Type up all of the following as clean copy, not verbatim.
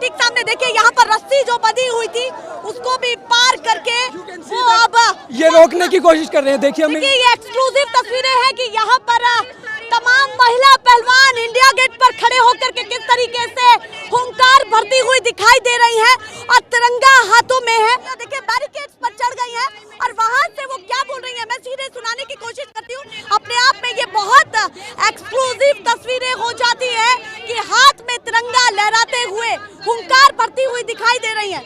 ठीक सामने देखिए, यहाँ पर रस्सी जो बंधी हुई थी उसको भी पार करके वो अब ये रोकने की कोशिश कर रहे हैं। देखिए ये एक्सक्लूसिव तस्वीरें हैं कि यहाँ पर तमाम महिला पहलवान इंडिया गेट पर खड़े होकर के किस तरीके से हुंकार भरती हुई दिखाई दे रही हैं और तिरंगा हाथों में है। देखिए बैरिकेड्स पर चढ़ गई हैं और वहां से वो क्या बोल रही हैं मैं सीधे सुनाने की कोशिश करती हूँ। अपने आप में ये बहुत एक्सक्लूसिव तस्वीरें हो जाती है कि हाथ में तिरंगा लहराते हुए हुंकार भरती हुई दिखाई दे रही है।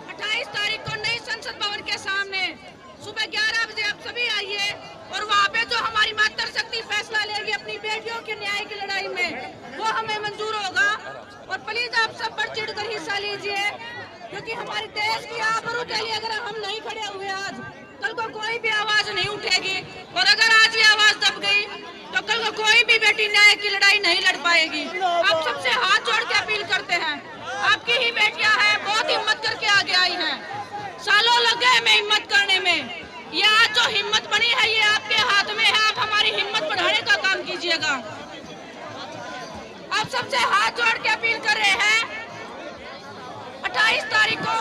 28 तारीख को नई संसद भवन के सामने सुबह 11 बजे आप सभी आइए और वहाँ पे जो हमारी मातृशक्ति फैसला लेगी अपनी बेटियों के न्याय की लड़ाई में, वो हमें मंजूर होगा। और प्लीज आप सब बढ़ चढ़ कर हिस्सा लीजिए, क्योंकि हमारे देश की आबरू के लिए अगर हम नहीं खड़े हुए आज, कल को कोई भी आवाज नहीं उठेगी। और अगर आज ये आवाज दब गई तो कल को कोई भी बेटी न्याय की लड़ाई नहीं लड़ पाएगी। आप सबसे हाथ जोड़ के अपील करते हैं, आपकी ही बेटियां हैं, बहुत हिम्मत करके आगे आई हैं, सालों लग गए हमें हिम्मत करने में। ये आज जो हिम्मत बनी है ये आपके हाथ में है, आप हमारी हिम्मत बढ़ाने का काम कीजिएगा। आप सबसे हाथ जोड़ के अपील कर रहे हैं, 28 तारीख को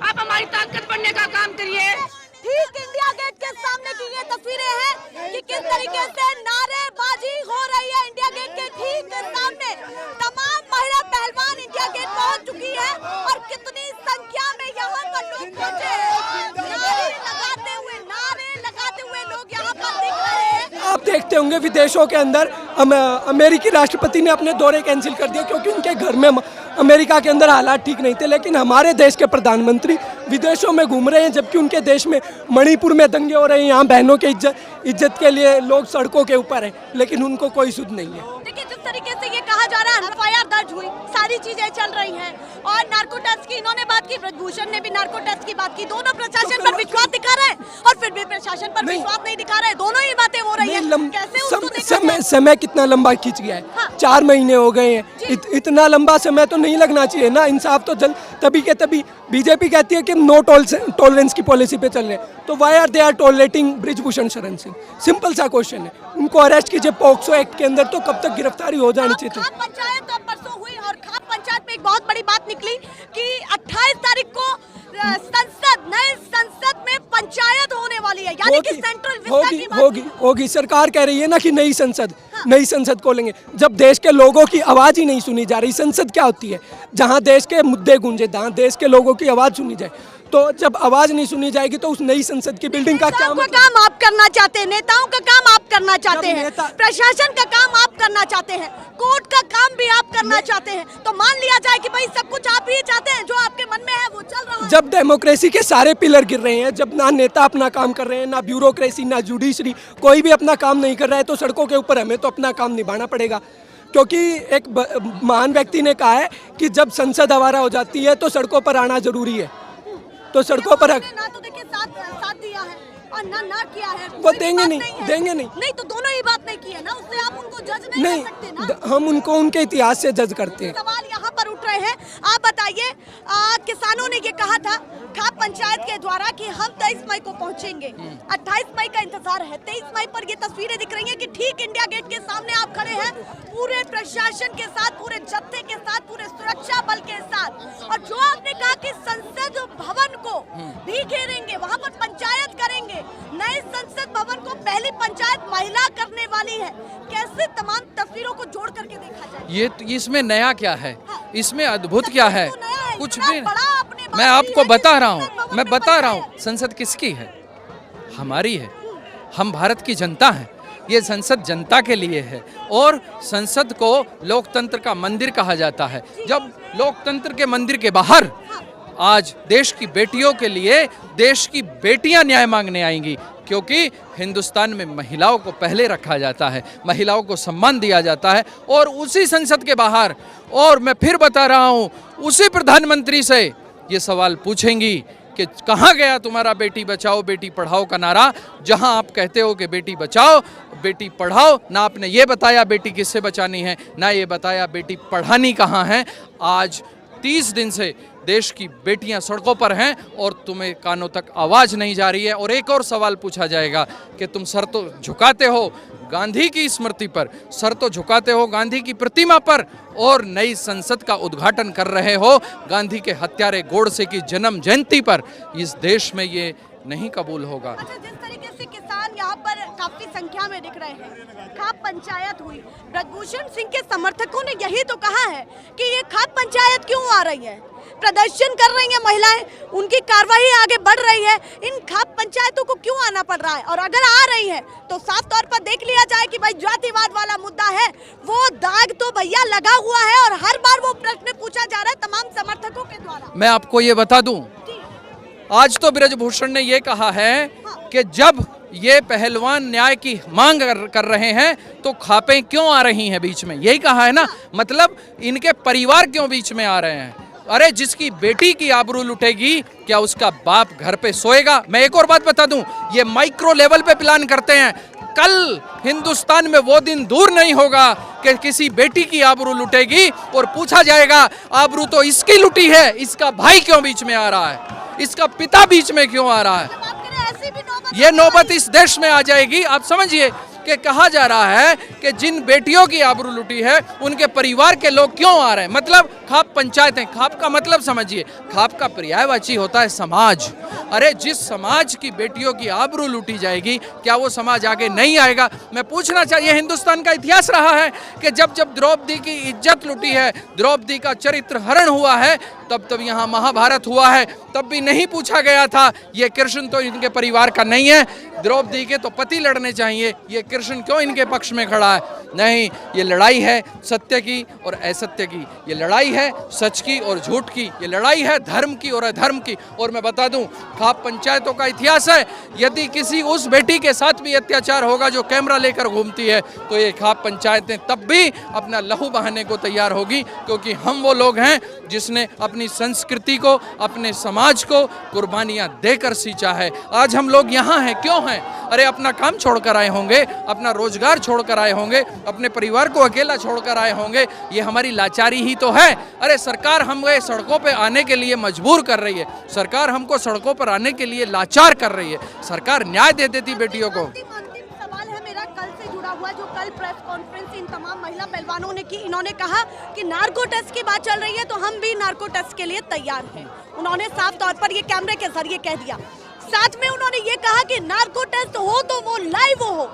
आप हमारी ताकत बनने का काम करिए। ठीक इंडिया गेट के सामने की ये तस्वीरें हैं कि किस तरीके से नारेबाजी हो रही है। इंडिया गेट के ठीक सामने तमाम महिला पहलवान इंडिया गेट पहुंच चुकी है और कितनी संख्या में यहाँ पर लोग पहुंचे हैं। नारे लगाते हुए लोग यहाँ पर दिख रहे हैं। आप देखते होंगे विदेशों के अंदर अमेरिकी राष्ट्रपति ने अपने दौरे कैंसिल कर दिए क्योंकि उनके घर में अमेरिका के अंदर हालात ठीक नहीं थे। लेकिन हमारे देश के प्रधानमंत्री विदेशों में घूम रहे हैं, जबकि उनके देश में मणिपुर में दंगे हो रहे हैं। यहाँ बहनों के इज्जत के लिए लोग सड़कों के ऊपर हैं, लेकिन उनको कोई सुध नहीं है। देखिए जिस तरीके से ये कहा जा रहा है एफआईआर दर्ज हुई, सारी चीजें चल रही हैं और नार्को टेस्ट की इन्होंने बात की, ब्रजभूषण ने भी नार्को टेस्ट की बात की। दोनों प्रशासन पर विश्वास दिखा रहे हैं और फिर भी प्रशासन पर विश्वास नहीं दिखा रहे। दोनों ही बातें हो रही है। कैसे उसको समय कितना लंबा खींच गया है। हाँ। 4 महीने हो गए हैं। इतना लंबा समय तो नहीं लगना चाहिए ना। इंसाफ तो जल्द तभी के तभी। बीजेपी कहती है कि नो टॉलरेंस की पॉलिसी पे चल रहे हैं, तो why are they are tolerating Brij Bhushan Sharan Singh? Simple सा क्वेश्चन है। उनको अरेस्ट कीजिए पॉक्सो एक्ट के अंदर, तो कब तक गिरफ्तारी हो जानी चाहिए। खाप पंचायत तो परसों हुई और खाप पंचायत में एक बहुत बड़ी बात निकली कि 28 तारीख को नए संसद में पंचायत होने वाली है, यानी कि सेंट्रल विस्तार की बात होगी। सरकार कह रही है ना कि नई संसद खोलेंगे। जब देश के लोगों की आवाज ही नहीं सुनी जा रही, संसद क्या होती है? जहां देश के मुद्दे गूंजे, जहां देश के लोगों की आवाज सुनी जाए। तो जब आवाज नहीं सुनी जाएगी तो उस नई संसद की बिल्डिंग का क्या मतलब? काम आप करना चाहते हैं, नेताओं का काम आप करना चाहते हैं, प्रशासन का काम आप करना चाहते हैं, कोर्ट का काम भी आप करना चाहते हैं, तो मान लिया जाए कि भाई सब कुछ आप ही चाहते हैं, जो आपके मन में है वो चल रहा है। जब डेमोक्रेसी के सारे पिलर गिर रहे हैं, जब ना नेता अपना काम कर रहे हैं, ना ब्यूरोक्रेसी, ना जुडिशरी, कोई भी अपना काम नहीं कर रहा है, तो सड़कों के ऊपर हमें तो अपना काम निभाना पड़ेगा। क्योंकि एक महान व्यक्ति ने कहा है कि जब संसद आवारा हो जाती है तो सड़कों पर आना जरूरी है। तो सड़कों पर ना तो देखिए साथ दिया है और ना किया है, वो देंगे नहीं तो दोनों ही बात नहीं की है ना, उससे आप उनको जज नहीं कर सकते ना। हम उनको उनके इतिहास से जज करते हैं। सवाल यहाँ पर उठ रहे हैं, आप बताइए, किसानों ने ये कहा था खाप पंचायत के द्वारा कि हम 23 मई को पहुंचेंगे, 28 मई का इंतजार है। 23 मई पर ये तस्वीरें दिख रही हैं कि ठीक इंडिया गेट के सामने आप खड़े हैं, पूरे प्रशासन के साथ, पूरे जत्थे के साथ, पूरे सुरक्षा बल के साथ, और जो आपने कहा कि संसद भवन को भी घेरेंगे, वहाँ पर पंचायत करेंगे। नए संसद भवन को पहली पंचायत महिला करने वाली है। कैसे तमाम तस्वीरों को जोड़ करके देखा जाए? ये इसमें नया क्या है? हाँ। इसमें अद्भुत क्या है? कुछ भी मैं आपको बता रहा हूँ। संसद किसकी है? हमारी है। हम भारत की जनता हैं। ये संसद जनता के लिए है और संसद को लोकतंत्र का मंदिर कहा जाता है। जब लोकतंत्र के मंदिर के बाहर आज देश की बेटियों के लिए देश की बेटियां न्याय मांगने आएंगी, क्योंकि हिंदुस्तान में महिलाओं को पहले रखा जाता है, महिलाओं को सम्मान दिया जाता है। और उसी संसद के बाहर, और मैं फिर बता रहा हूँ, उसी प्रधानमंत्री से ये सवाल पूछेंगी कि कहाँ गया तुम्हारा बेटी बचाओ बेटी पढ़ाओ का नारा, जहाँ आप कहते हो कि बेटी बचाओ बेटी पढ़ाओ। ना आपने ये बताया बेटी किससे बचानी है, ना ये बताया बेटी पढ़ानी कहाँ है। आज 30 दिन से देश की बेटियां सड़कों पर हैं और तुम्हें कानों तक आवाज नहीं जा रही है। और एक और सवाल पूछा जाएगा कि तुम सर तो झुकाते हो गांधी की स्मृति पर, सर तो झुकाते हो गांधी की प्रतिमा पर, और नई संसद का उद्घाटन कर रहे हो गांधी के हत्यारे गोडसे की जन्म जयंती पर। इस देश में ये नहीं कबूल होगा। अच्छा, जिस तरीके से किसान यहाँ पर काफी संख्या में दिख रहे हैं, खाप पंचायत हुई, ब्रजभूषण सिंह के समर्थकों ने यही तो कहा है कि ये खाप पंचायत क्यों आ रही है, प्रदर्शन कर रही हैं महिलाएं, उनकी कार्रवाई आगे बढ़ रही है, इन खाप पंचायतों को क्यों आना पड़ रहा है? और अगर आ रही है तो साफ तौर पर देख लिया जाए कि भाई जातिवाद वाला मुद्दा है, वो दाग तो भैया लगा हुआ है और हर बार वो प्रश्न पूछा जा रहा है तमाम समर्थकों के द्वारा। मैं आपको ये बता दूं, आज तो ब्रजभूषण ने ये कहा है कि जब ये पहलवान न्याय की मांग कर रहे हैं तो खापें क्यों आ रही हैं बीच में, यही कहा है ना, मतलब इनके परिवार क्यों बीच में आ रहे हैं। अरे जिसकी बेटी की आबरू लुटेगी क्या उसका बाप घर पे सोएगा? मैं एक और बात बता दूं, ये माइक्रो लेवल पे प्लान करते हैं। कल हिंदुस्तान में वो दिन दूर नहीं होगा कि किसी बेटी की आबरू लुटेगी और पूछा जाएगा आबरू तो इसकी लुटी है, इसका भाई क्यों बीच में आ रहा है, इसका पिता बीच में क्यों आ रहा है। ये नौबत इस देश में आ जाएगी। आप समझिए कि कहा जा रहा है कि जिन बेटियों की आबरू लुटी है उनके परिवार के लोग क्यों आ रहे हैं, मतलब खाप पंचायतें। खाप का मतलब समझिए, खाप का पर्यायवाची होता है समाज। अरे जिस समाज की बेटियों की आबरू लूटी जाएगी क्या वो समाज आगे नहीं आएगा? मैं पूछना चाहिए, हिंदुस्तान का इतिहास रहा है कि जब जब द्रौपदी की इज्जत लुटी है, द्रौपदी का चरित्र हरण हुआ है, तब तब यहाँ महाभारत हुआ है। तब भी नहीं पूछा गया था ये कृष्ण तो इनके परिवार का नहीं है, द्रौपदी के तो पति लड़ने चाहिए, ये कृष्ण क्यों इनके पक्ष में खड़ा है? नहीं, ये लड़ाई है सत्य की और असत्य की, ये लड़ाई है सच की और झूठ की, ये लड़ाई है धर्म की और अधर्म की। और मैं बता दूं, खाप पंचायतों का इतिहास है, यदि किसी उस बेटी के साथ भी अत्याचार होगा जो कैमरा लेकर घूमती है तो ये खाप पंचायतें तब भी अपना लहू बहाने को तैयार होगी, क्योंकि हम वो लोग हैं जिसने अपनी संस्कृति को, अपने समाज को कुर्बानियां देकर सींचा है। आज हम लोग यहाँ हैं, क्यों हैं? अरे अपना काम छोड़कर आए होंगे, अपना रोजगार छोड़कर आए होंगे, अपने परिवार को अकेला छोड़कर आए होंगे, ये हमारी लाचारी ही तो है। अरे सरकार हमें सड़कों पे आने के लिए मजबूर कर रही है, सरकार हमको सड़कों पर आने के लिए लाचार कर रही है, सरकार न्याय दे देती बेटियों को। अंतिम सवाल है मेरा कल से जुड़ा हुआ, जो कल प्रेस कॉन्फ्रेंस इन तमाम महिला पहलवानों ने की, इन्होंने कहा कि नार्को टेस्ट की बात चल रही है तो हम भी नार्को टेस्ट के लिए तैयार हैं। उन्होंने साफ तौर पर ये कैमरे के जरिए कह दिया। साथ में उन्होंने ये कहा कि नार्को टेस्ट हो तो वो लाइव हो,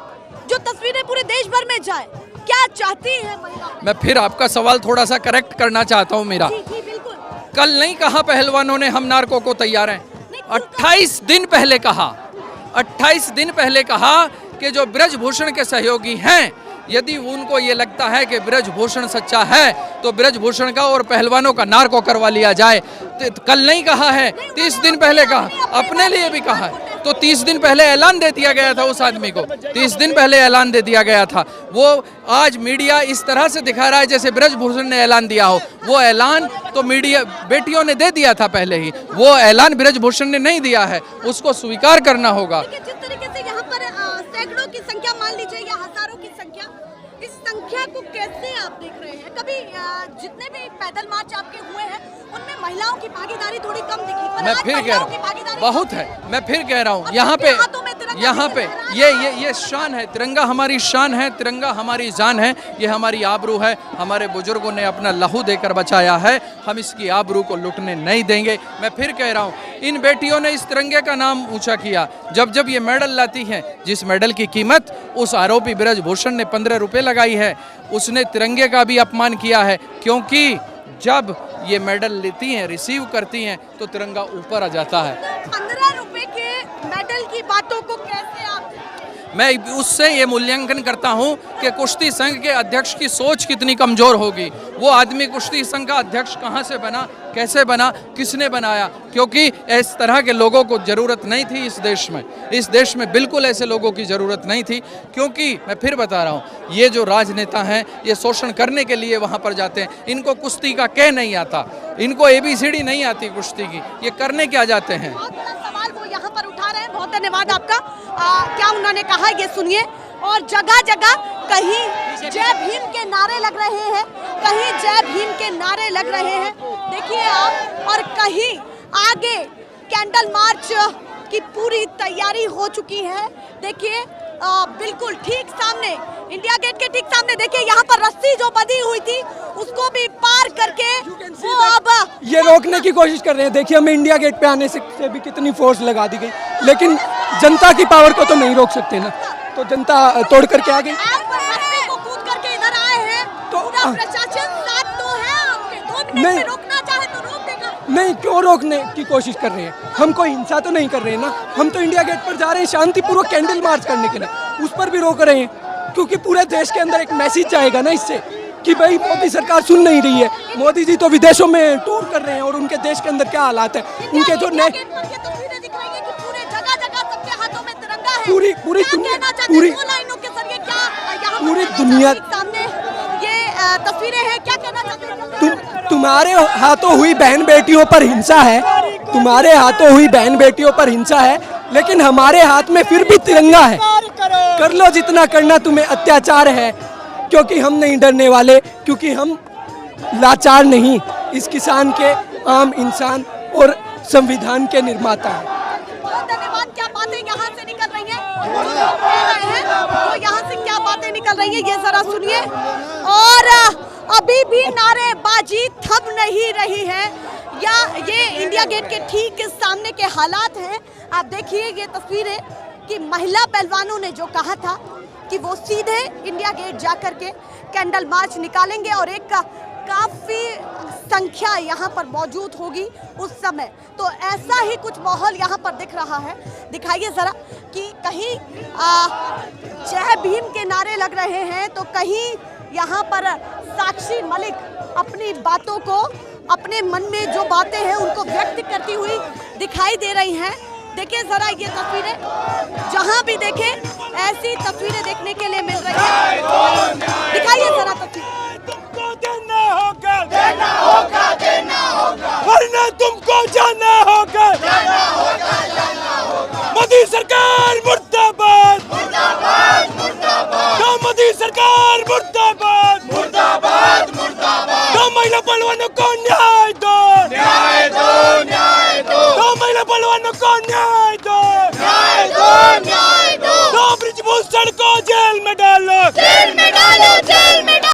जो तस्वीरें पूरे देश भर में जाए। क्या चाहती है महिला? मैं फिर आपका सवाल थोड़ा सा करेक्ट करना चाहता हूँ मेरा। जी बिल्कुल। कल नहीं कहा पहलवानों ने हम नार्को को तैयार हैं, 28 दिन पहले कहा, 28 दिन पहले कहा कि जो ब्रजभूषण के सहयोगी हैं, यदि उनको ये लगता है कि ब्रजभूषण सच्चा है तो ब्रजभूषण का और पहलवानों का नार्को करवा लिया जाए। कल नहीं कहा है, 30 दिन पहले कहा, अपने लिए भी कहा है। तो 30 दिन पहले ऐलान दे दिया गया था उस आदमी को, 30 दिन पहले ऐलान दे दिया गया था। वो आज मीडिया इस तरह से दिखा रहा है जैसे ब्रजभूषण ने ऐलान दिया हो। वो ऐलान तो मीडिया बेटियों ने दे दिया था पहले ही, वो ऐलान ब्रजभूषण ने नहीं दिया है, उसको स्वीकार करना होगा। जिस तरीके से यहाँ पर सैकड़ों की संख्या, मान लीजिए या हजारों की संख्या, इस संख्या को कैसे आप देख रहे हैं? कभी जितने भी पैदल मार्च आपके हुए हैं उनमें महिलाओं की भागीदारी थोड़ी कम दिखी, पर मैं आज फिर कह महिलाओं रहा की हूँ भागीदारी बहुत है। मैं फिर कह रहा हूँ यहाँ पे ये शान है, तिरंगा हमारी शान है, तिरंगा हमारी जान है, ये हमारी आबरू है। हमारे बुजुर्गों ने अपना लहू देकर बचाया है, हम इसकी आबरू को लुटने नहीं देंगे। मैं फिर कह रहा हूँ, इन बेटियों ने इस तिरंगे का नाम ऊंचा किया। जब जब ये मेडल लाती हैं, जिस मेडल की कीमत उस आरोपी ब्रजभूषण ने 15 रुपये लगाई है, उसने तिरंगे का भी अपमान किया है, क्योंकि जब ये मेडल लेती हैं, रिसीव करती हैं, तो तिरंगा ऊपर आ जाता है। 15 रुपए के मेडल की बातों को कैसे आप? मैं उससे ये मूल्यांकन करता हूँ कि कुश्ती संघ के अध्यक्ष की सोच कितनी कमज़ोर होगी। वो आदमी कुश्ती संघ का अध्यक्ष कहाँ से बना, कैसे बना, किसने बनाया? क्योंकि इस तरह के लोगों को ज़रूरत नहीं थी इस देश में। इस देश में बिल्कुल ऐसे लोगों की ज़रूरत नहीं थी, क्योंकि मैं फिर बता रहा हूँ, ये जो राजनेता हैं ये शोषण करने के लिए वहाँ पर जाते हैं। इनको कुश्ती का कह नहीं आता, इनको ABCD नहीं आती कुश्ती की, ये करने क्या जाते हैं? बहुत बड़ा सवाल वो यहाँ पर उठा रहे हैं। बहुत धन्यवाद आपका। क्या उन्होंने कहा ये सुनिए। और जगह जगह कहीं जय भीम के नारे लग रहे हैं, कहीं जय भीम के नारे लग रहे हैं, देखिए आप, और कहीं आगे कैंडल मार्च की पूरी तैयारी हो चुकी है। देखिए बिल्कुल ठीक सामने, इंडिया गेट के ठीक सामने देखिए यहाँ पर रस्सी जो बंधी हुई थी उसको भी पार करके वो अब ये रोकने की कोशिश कर रहे हैं। देखिए हमें इंडिया गेट पे आने से भी कितनी फोर्स लगा दी गई, लेकिन जनता की पावर को तो नहीं रोक सकते ना, तो जनता तोड़ करके आ गई। आप रस्सी को कूद करके इधर आए हैं, तो पूरा प्रशासन साथ तो है आपके, 2 मिनट में रोकना चाहे तो रोक देगा। नहीं, क्यों रोकने की कोशिश कर रहे हैं? हम कोई हिंसा तो नहीं कर रहे हैं ना, हम तो इंडिया गेट पर जा रहे हैं शांतिपूर्वक कैंडल मार्च करने के लिए, उस पर भी रोक रहे हैं क्योंकि पूरे देश के अंदर एक मैसेज जाएगा ना इससे कि भाई मोदी सरकार सुन नहीं रही है। मोदी जी तो विदेशों में टूर कर रहे हैं और उनके देश के अंदर क्या हालात है, उनके जो इंडिया गेट पर ये तस्वीरें दिख रही हैं कि पूरे जगह-जगह सबके हाथों में तिरंगा है। पूरी क्या दुनिया, कहना चाहते हैं दो लाइनों के जरिए, क्या यहाँ पर पूरी कहना दुनिया- चाहते हैं? सामने ये तस्वीरें हैं, क्या कहना चाहते हैं? तुम्हारे हाथों हुई बहन बेटियों पर हिंसा है, तुम्हारे हाथों हुई बहन बेटियों पर हिंसा है, लेकिन हमारे हाथ में फिर भी तिरंगा है। कर लो जितना करना, तुम्हें अत्याचार है, क्योंकि हम नहीं डरने वाले, क्योंकि हम लाचार नहीं, इस किसान के आम इंसान और संविधान के निर्माता हैं। बहुत धन्यवाद। क्या बातें यहाँ से निकल रही हैं, तो यहाँ से क्या बातें निकल रही हैं ये जरा सुनिए। और अभी भी नारेबाजी थम नहीं रही है, या ये इंडिया गेट के ठीक सामने के हालात हैं। आप देखिए ये तस्वीरें कि महिला पहलवानों ने जो कहा था कि वो सीधे इंडिया गेट जाकर के कैंडल मार्च निकालेंगे और एक काफी संख्या यहाँ पर मौजूद होगी उस समय, तो ऐसा ही कुछ माहौल यहाँ पर दिख रहा है। दिखाइए जरा कि कहीं जय भीम के नारे लग रहे हैं, तो कहीं यहाँ पर साक्षी मलिक अपनी बातों को, अपने मन में जो बातें हैं उनको व्यक्त करती हुई दिखाई दे रही हैं। देखिए जरा ये तस्वीरें, जहां भी देखें ऐसी तस्वीरें देखने के लिए मिल रही है। दिखाइए जरा तस्वीर। तुमको देना होगा, देना होगा, देना होगा, वरना तुमको जाना होगा, जाना होगा, जाना होगा। मोदी सरकार मुर्दाबाद, मुर्दाबाद, मुर्दाबाद। तो मोदी सरकार मुर्दाबाद, मुर्दाबाद, मुर्दाबाद। तो महिला पहलवानों को न्याय